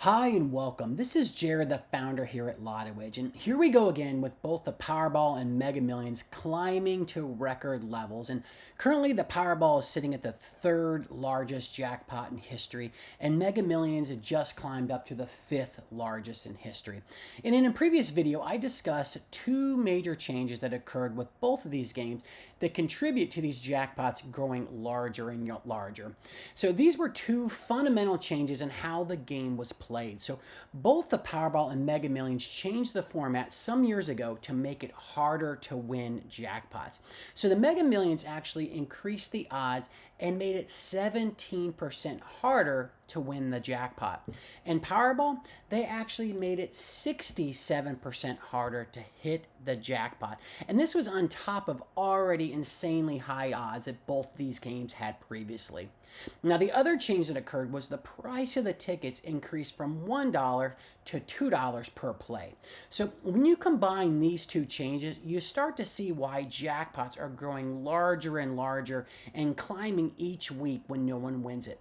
Hi and welcome. This is Jared, the founder here at LottoEdge, and here we go again with both the Powerball and Mega Millions climbing to record levels. And currently, the Powerball is sitting at the third largest jackpot in history, and Mega Millions had just climbed up to the fifth largest in history. And in a previous video, I discussed two major changes that occurred with both of these games that contribute to these jackpots growing larger and larger. So these were two fundamental changes in how the game was played. So both the Powerball and Mega Millions changed the format some years ago to make it harder to win jackpots. So the Mega Millions actually increased the odds and made it 17% harder to win the jackpot. And Powerball, they actually made it 67% harder to hit the jackpot. And this was on top of already insanely high odds that both these games had previously. Now, the other change that occurred was the price of the tickets increased from $1 to $2 per play. So when you combine these two changes, you start to see why jackpots are growing larger and larger and climbing each week when no one wins it.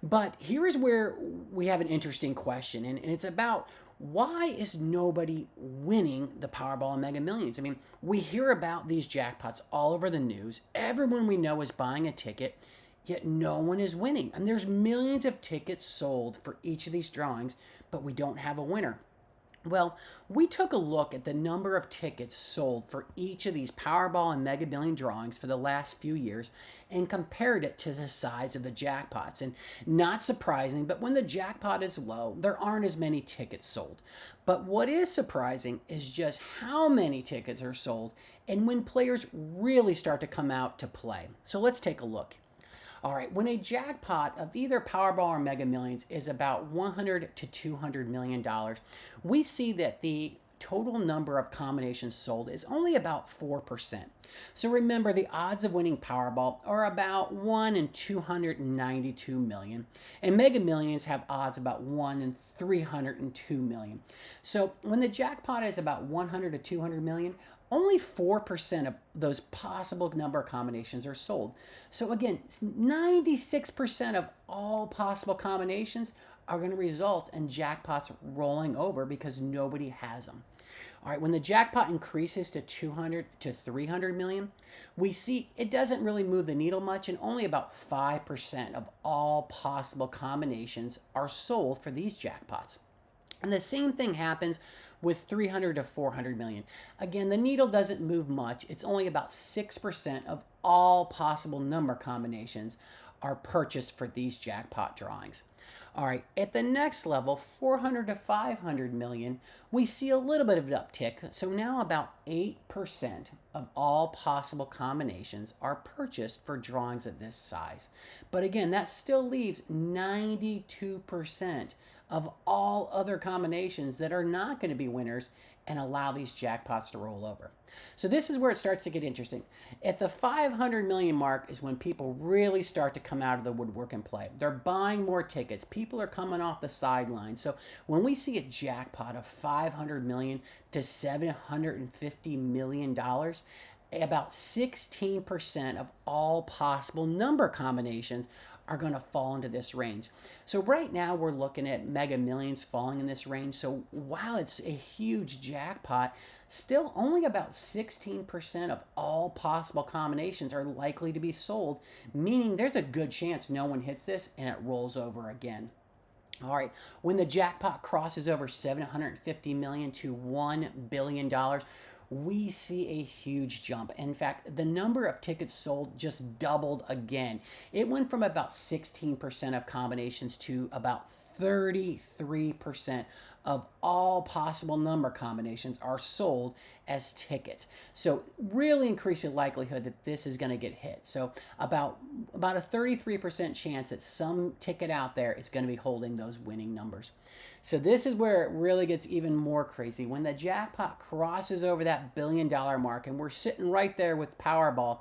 But here is where we have an interesting question, and it's about why is nobody winning the Powerball and Mega Millions? I mean, we hear about these jackpots all over the news. Everyone we know is buying a ticket, yet no one is winning. And there's millions of tickets sold for each of these drawings, but we don't have a winner. Well, we took a look at the number of tickets sold for each of these Powerball and Mega Million drawings for the last few years and compared it to the size of the jackpots. And not surprising, but when the jackpot is low, there aren't as many tickets sold. But what is surprising is just how many tickets are sold and when players really start to come out to play. So let's take a look. All right, when a jackpot of either Powerball or Mega Millions is about $100 to $200 million, we see that the total number of combinations sold is only about 4%. So remember, the odds of winning Powerball are about 1 in 292 million, and Mega Millions have odds about 1 in 302 million. So when the jackpot is about 100 to 200 million, only 4% of those possible number combinations are sold. So again, 96% of all possible combinations are going to result in jackpots rolling over because nobody has them. All right, when the jackpot increases to 200 to 300 million, we see it doesn't really move the needle much, and only about 5% of all possible combinations are sold for these jackpots. And the same thing happens with 300 to 400 million. Again, the needle doesn't move much. It's only about 6% of all possible number combinations are purchased for these jackpot drawings. All right, at the next level, 400 to 500 million, we see a little bit of an uptick. So now about 8% of all possible combinations are purchased for drawings of this size. But again, that still leaves 92% of all other combinations that are not going to be winners and allow these jackpots to roll over. So this is where it starts to get interesting. At the 500 million mark is when people really start to come out of the woodwork and play. They're buying more tickets. People are coming off the sidelines. So when we see a jackpot of 500 million to $750 million, about 16% of all possible number combinations are going to fall into this range. So right now we're looking at Mega Millions falling in this range. So while it's a huge jackpot, still only about 16% of all possible combinations are likely to be sold, meaning there's a good chance no one hits this and it rolls over again. All right, when the jackpot crosses over 750 million to $1 billion, we see a huge jump. In fact, the number of tickets sold just doubled again. It went from about 16% of combinations to about 33% of all possible number combinations are sold as tickets. So really increasing likelihood that this is going to get hit. So about a 33% chance that some ticket out there is going to be holding those winning numbers. So this is where it really gets even more crazy. When the jackpot crosses over that $1 billion mark, and we're sitting right there with Powerball,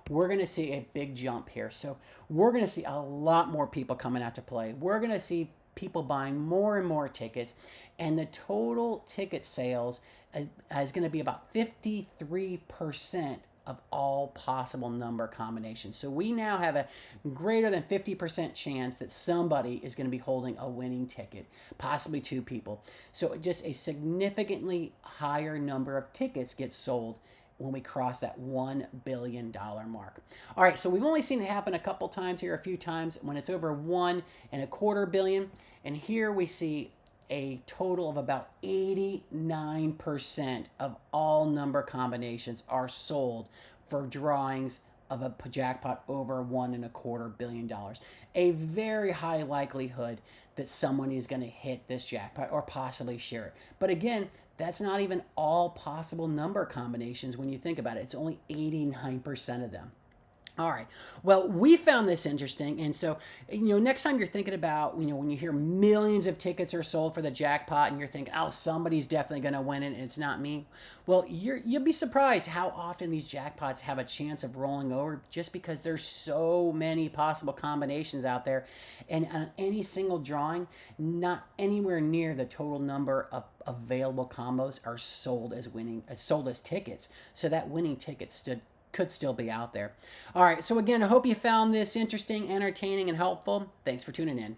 we're going to see a big jump here. So we're going to see a lot more people coming out to play. We're going to see people buying more and more tickets, and the total ticket sales is going to be about 53% of all possible number combinations. So we now have a greater than 50% chance that somebody is going to be holding a winning ticket, possibly two people. So just a significantly higher number of tickets get sold when we cross that $1 billion mark. All right, so we've only seen it happen a couple times here, a few times when it's over 1.25 billion. And here we see a total of about 89% of all number combinations are sold for drawings of a jackpot over $1.25 billion. A very high likelihood that someone is going to hit this jackpot or possibly share it. But again, that's not even all possible number combinations when you think about it. It's only 89% of them. All right. Well, we found this interesting. And so, next time you're thinking about, when you hear millions of tickets are sold for the jackpot and you're thinking, oh, somebody's definitely going to win it and it's not me. Well, you'll be surprised how often these jackpots have a chance of rolling over just because there's so many possible combinations out there. And on any single drawing, not anywhere near the total number of available combos are sold as tickets. So that winning ticket could still be out there. All right, so again, I hope you found this interesting, entertaining, and helpful. Thanks for tuning in.